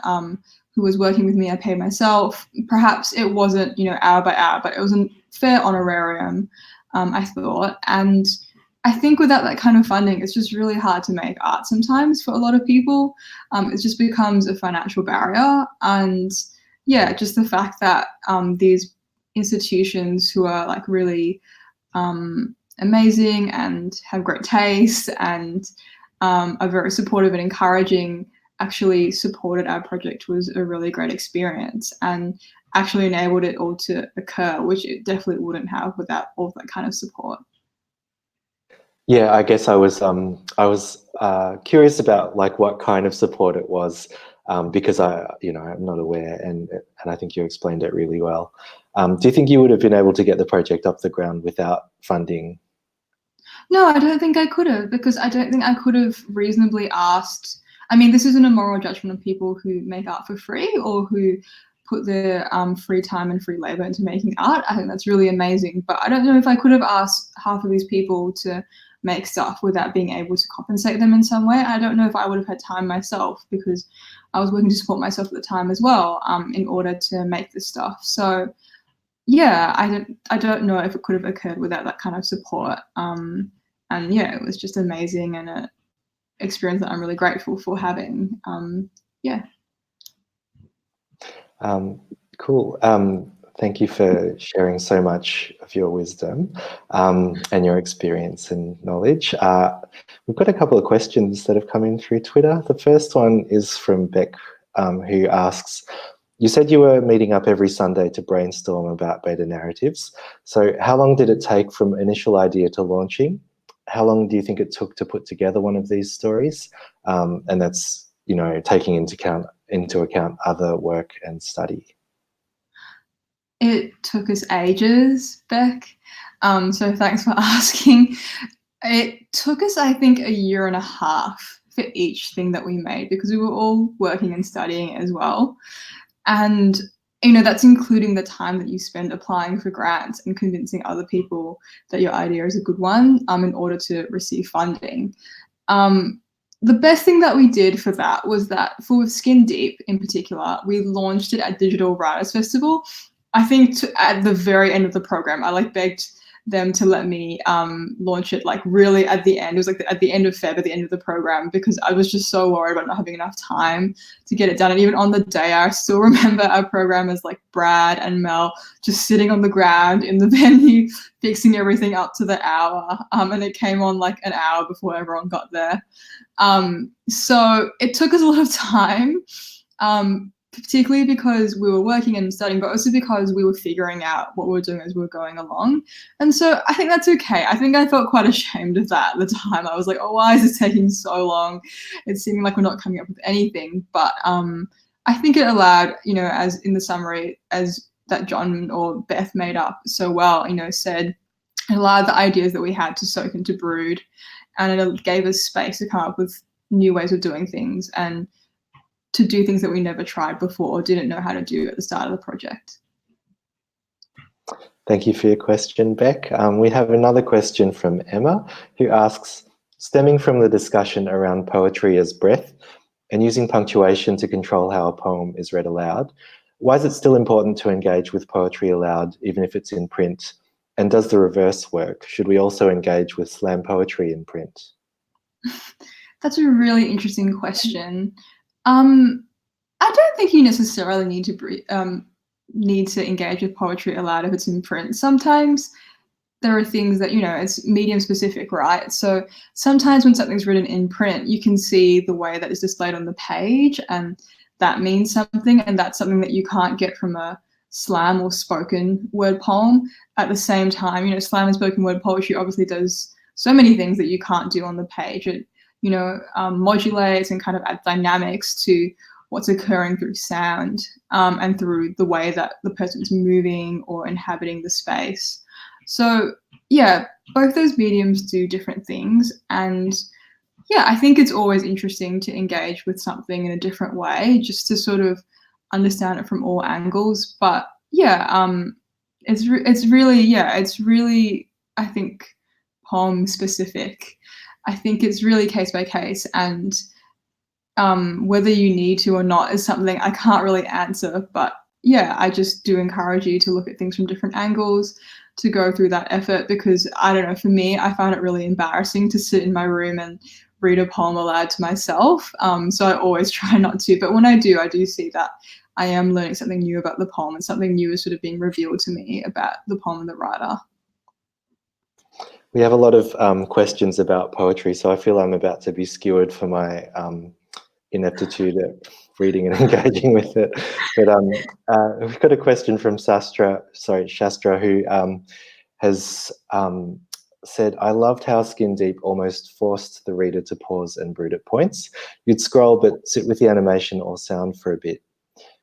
who was working with me. I paid myself. Perhaps it wasn't, hour by hour, but it was a fair honorarium, I thought. And I think without that kind of funding, it's just really hard to make art sometimes for a lot of people. It just becomes a financial barrier. And yeah, just the fact that these institutions who are like really amazing and have great taste and are very supportive and encouraging actually supported our project was a really great experience, and actually enabled it all to occur, which it definitely wouldn't have without all that kind of support. Yeah, I guess I was curious about like what kind of support it was, because I'm not aware, and I think you explained it really well. Do you think you would have been able to get the project off the ground without funding? No, I don't think I could have, because I don't think I could have reasonably asked. I mean, this isn't a moral judgment of people who make art for free or who put their free time and free labor into making art. I think that's really amazing. But I don't know if I could have asked half of these people to make stuff without being able to compensate them in some way. I don't know if I would have had time myself, because I was working to support myself at the time as well, in order to make this stuff. So yeah, I don't know if it could have occurred without that kind of support. And yeah, it was just amazing, and an experience that I'm really grateful for having. Yeah. Cool. Thank you for sharing so much of your wisdom and your experience and knowledge. We've got a couple of questions that have come in through Twitter. The first one is from Beck, who asks, you said you were meeting up every Sunday to brainstorm about Betanarratives. So how long did it take from initial idea to launching? how long do you think it took to put together one of these stories? And that's, you know, taking into account other work and study. It took us ages, Beck. So thanks for asking. It took us, I think, 1.5 years for each thing that we made, because we were all working and studying as well. And, you know, that's including the time that you spend applying for grants and convincing other people that your idea is a good one in order to receive funding. The best thing that we did for that was that for Skin Deep in particular, we launched it at Digital Writers Festival. I think at the very end of the program, I begged them to let me launch it really at the end. It was at the end of Feb, at the end of the program, because I was just so worried about not having enough time to get it done. And even on the day, I still remember our programmers Brad and Mel just sitting on the ground in the venue, fixing everything up to the hour. And it came on an hour before everyone got there. So it took us a lot of time, particularly because we were working and studying, but also because we were figuring out what we were doing as we were going along. And so I think that's okay. I think I felt quite ashamed of that at the time. I was like, oh, why is this taking so long? It's seeming like we're not coming up with anything. But I think it allowed, you know, as in the summary, as that John or Beth made up so well, you know, said, it allowed the ideas that we had to soak into brood, and it gave us space to come up with new ways of doing things and to do things that we never tried before or didn't know how to do at the start of the project. Thank you for your question, Beck. We have another question from Emma, who asks, stemming from the discussion around poetry as breath and using punctuation to control how a poem is read aloud, why is it still important to engage with poetry aloud, even if it's in print? And does the reverse work? Should we also engage with slam poetry in print? That's a really interesting question. I don't think you necessarily need to engage with poetry aloud if it's in print. Sometimes there are things that, you know, it's medium specific, right? So sometimes when something's written in print, you can see the way that it's displayed on the page, and that means something, and that's something that you can't get from a slam or spoken word poem. At the same time, you know, slam and spoken word poetry obviously does so many things that you can't do on the page. It, you know, modulates and kind of adds dynamics to what's occurring through sound and through the way that the person's moving or inhabiting the space. So yeah, both those mediums do different things. And yeah, I think it's always interesting to engage with something in a different way, just to sort of understand it from all angles. But yeah, it's really, I think, poem specific. I think it's really case by case, and whether you need to or not is something I can't really answer. But yeah, I just do encourage you to look at things from different angles, to go through that effort, because I don't know, for me, I found it really embarrassing to sit in my room and read a poem aloud to myself. So I always try not to, but when I do see that I am learning something new about the poem, and something new is sort of being revealed to me about the poem and the writer. We have a lot of questions about poetry, so I feel I'm about to be skewered for my ineptitude at reading and engaging with it. But we've got a question from Shastra, who has said, I loved how Skin Deep almost forced the reader to pause and brood at points. You'd scroll but sit with the animation or sound for a bit.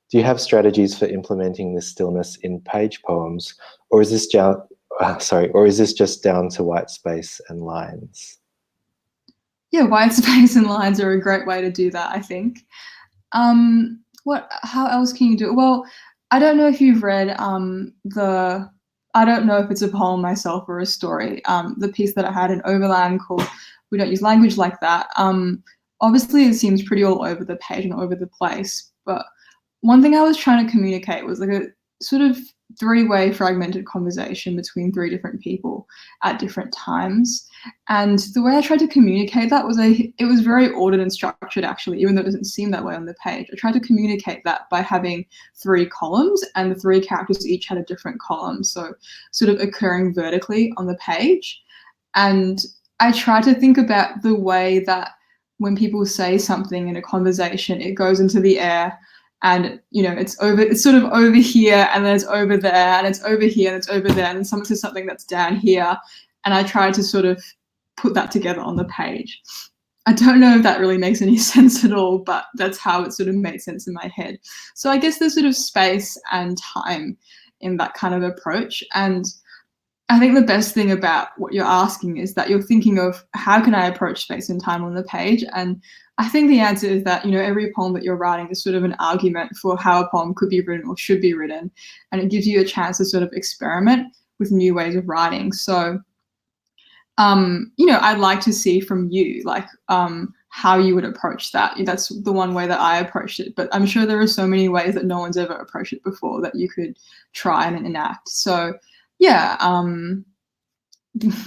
Do you have strategies for implementing this stillness in page poems, or is this just down to white space and lines? Yeah, white space and lines are a great way to do that, I think. How else can you do it? Well, I don't know if you've read I don't know if it's a poem myself or a story, the piece that I had in Overland called We Don't Use Language Like That. Obviously it seems pretty all over the page and all over the place, but one thing I was trying to communicate was a sort of three-way fragmented conversation between three different people at different times. And the way I tried to communicate that was it was very ordered and structured, actually, even though it doesn't seem that way on the page. I tried to communicate that by having 3 columns, and the 3 characters each had a different column, so sort of occurring vertically on the page. And I tried to think about the way that when people say something in a conversation, it goes into the air, and you know, it's sort of over here, and then it's over there, and it's over here, and it's over there, and then someone says something that's down here, and I tried to sort of put that together on the page. I don't know if that really makes any sense at all, but that's how it sort of made sense in my head. So I guess there's sort of space and time in that kind of approach. And I think the best thing about what you're asking is that you're thinking of how can I approach space and time on the page? And I think the answer is that, you know, every poem that you're writing is sort of an argument for how a poem could be written or should be written. And it gives you a chance to sort of experiment with new ways of writing. So, you know, I'd like to see from you, like, how you would approach that. That's the one way that I approached it, but I'm sure there are so many ways that no one's ever approached it before that you could try and enact. So yeah,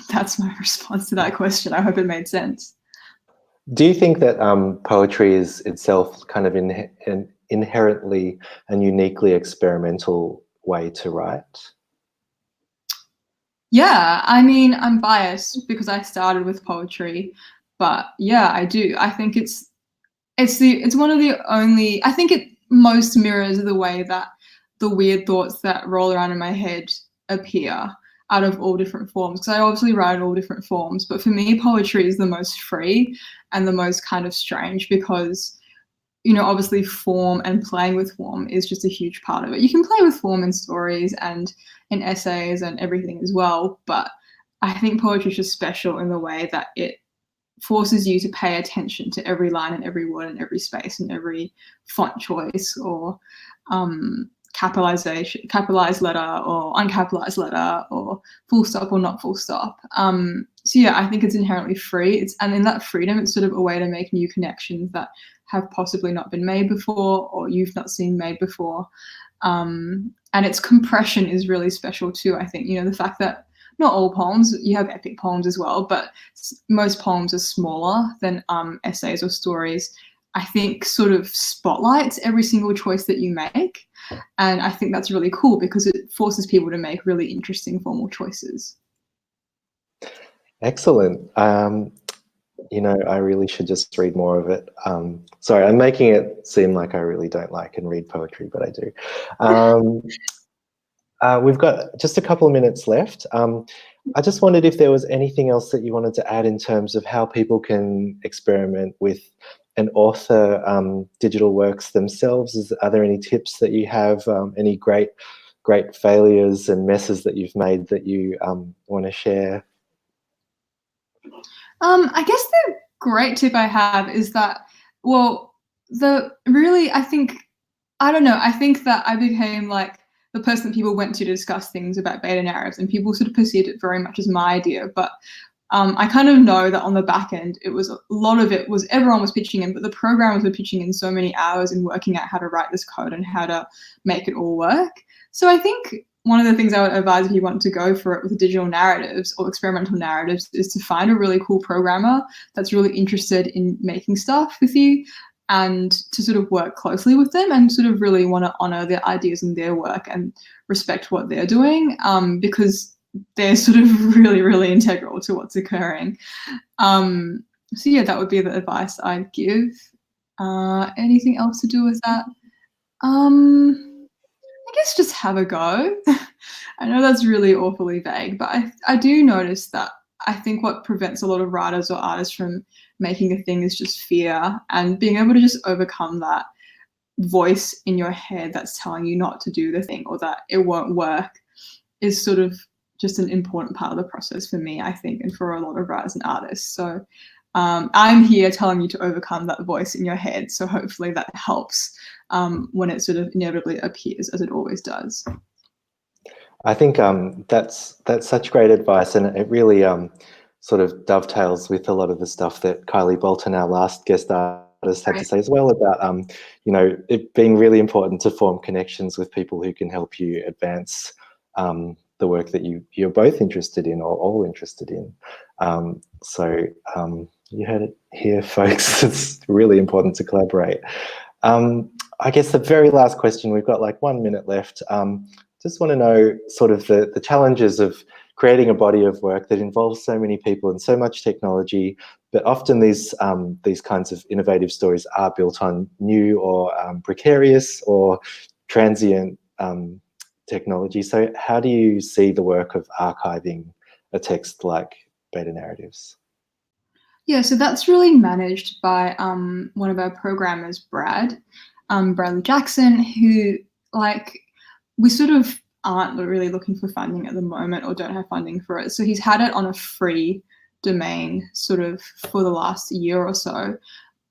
that's my response to that question. I hope it made sense. Do you think that poetry is itself kind of an inherently and uniquely experimental way to write? Yeah, I mean, I'm biased because I started with poetry, but yeah, I do. I think it's one of the only, I think it most mirrors the way that the weird thoughts that roll around in my head appear out of all different forms, because I obviously write in all different forms, but for me poetry is the most free and the most kind of strange because, you know, obviously form and playing with form is just a huge part of it. You can play with form in stories and in essays and everything as well, but I think poetry is just special in the way that it forces you to pay attention to every line and every word and every space and every font choice or capitalized letter or uncapitalized letter or full stop or not full stop. So yeah, I think it's inherently free. And in that freedom, it's sort of a way to make new connections that have possibly not been made before or you've not seen made before. And its compression is really special too, I think. You know, the fact that not all poems, you have epic poems as well, but most poems are smaller than essays or stories, I think sort of spotlights every single choice that you make. And I think that's really cool because it forces people to make really interesting formal choices. Excellent. You know, I really should just read more of it. Sorry, I'm making it seem like I really don't like and read poetry, but I do. We've got just a couple of minutes left. I just wondered if there was anything else that you wanted to add in terms of how people can experiment with and author digital works themselves. Are there any tips that you have, any great failures and messes that you've made that you want to share? I guess the great tip I have is that, well, I think that I became like the person that people went to discuss things about beta narratives, and people sort of perceived it very much as my idea. But I kind of know that on the back end, a lot of it was everyone was pitching in, but the programmers were pitching in so many hours in working out how to write this code and how to make it all work. So I think one of the things I would advise if you want to go for it with digital narratives or experimental narratives is to find a really cool programmer that's really interested in making stuff with you and to sort of work closely with them and sort of really want to honor their ideas and their work and respect what they're doing, because they're sort of really, really integral to what's occurring. So yeah, that would be the advice I'd give. Anything else to do with that? I guess just have a go. I know that's really awfully vague, but I do notice that I think what prevents a lot of writers or artists from making a thing is just fear, and being able to just overcome that voice in your head that's telling you not to do the thing or that it won't work is sort of just an important part of the process for me, I think, and for a lot of writers and artists. So I'm here telling you to overcome that voice in your head. So hopefully that helps when it sort of inevitably appears, as it always does. I think that's such great advice, and it really sort of dovetails with a lot of the stuff that Kylie Bolton, our last guest artist, had to say as well about you know, it being really important to form connections with people who can help you advance the work that you're both interested in or all interested in. So you heard it here, folks. It's really important to collaborate. I guess the very last question, we've got like 1 minute left. Just want to know sort of the challenges of creating a body of work that involves so many people and so much technology, but often these kinds of innovative stories are built on new or precarious or transient technology. So how do you see the work of archiving a text like Betanarratives? Yeah, so that's really managed by one of our programmers, Bradley Jackson, who, like, we sort of aren't really looking for funding at the moment or don't have funding for it. So he's had it on a free domain sort of for the last year or so,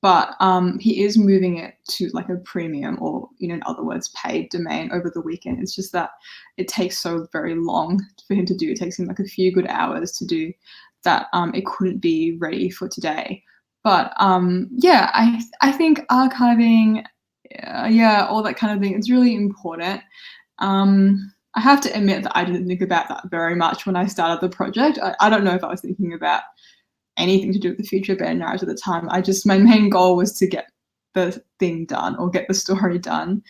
but he is moving it to like a premium, or, you know, in other words, paid domain over the weekend. It's just that it takes so very long for him to do. It takes him like a few good hours to do that. It couldn't be ready for today. But yeah, I think archiving, yeah, all that kind of thing, it's really important. I have to admit that I didn't think about that very much when I started the project. I don't know if I was thinking about anything to do with the future of Betanarratives at the time. My main goal was to get the thing done, or get the story done.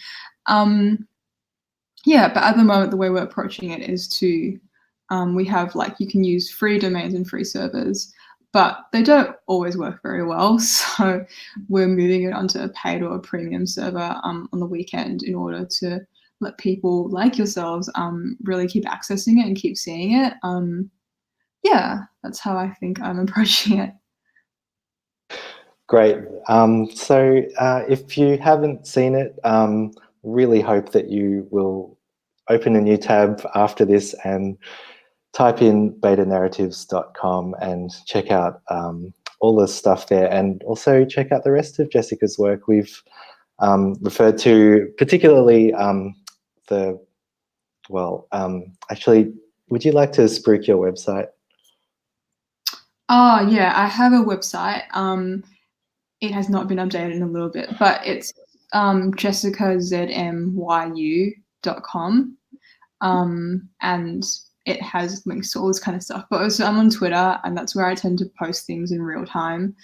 Yeah, but at the moment, the way we're approaching it is to, we have, like, you can use free domains and free servers, but they don't always work very well. So we're moving it onto a paid or a premium server on the weekend in order to let people like yourselves really keep accessing it and keep seeing it. Yeah, that's how I think I'm approaching it. Great. So if you haven't seen it, really hope that you will open a new tab after this and type in betanarratives.com and check out all the stuff there, and also check out the rest of Jessica's work. We've referred to particularly actually, would you like to spruik your website? Oh, yeah, I have a website. It has not been updated in a little bit, but it's jessicazmyu.com. And it has links to all this kind of stuff. But also I'm on Twitter, and that's where I tend to post things in real time.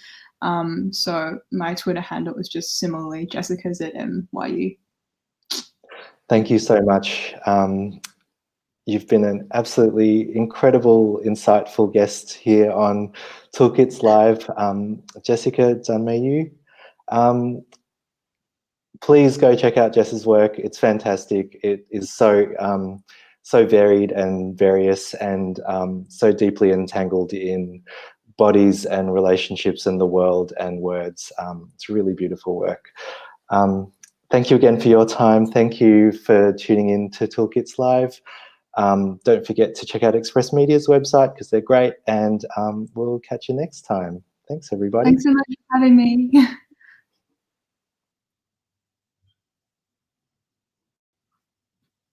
So my Twitter handle is just similarly Jessica Zhan Mei Yu. Thank you so much. You've been an absolutely incredible, insightful guest here on Toolkits Live. Jessica Zhan Mei Yu. Please go check out Jess's work. It's fantastic. It is so varied and various, and so deeply entangled in bodies and relationships and the world and words. It's really beautiful work. Thank you again for your time. Thank you for tuning in to Toolkits Live. Don't forget to check out Express Media's website, because they're great, and we'll catch you next time. Thanks, everybody. Thanks so much for having me.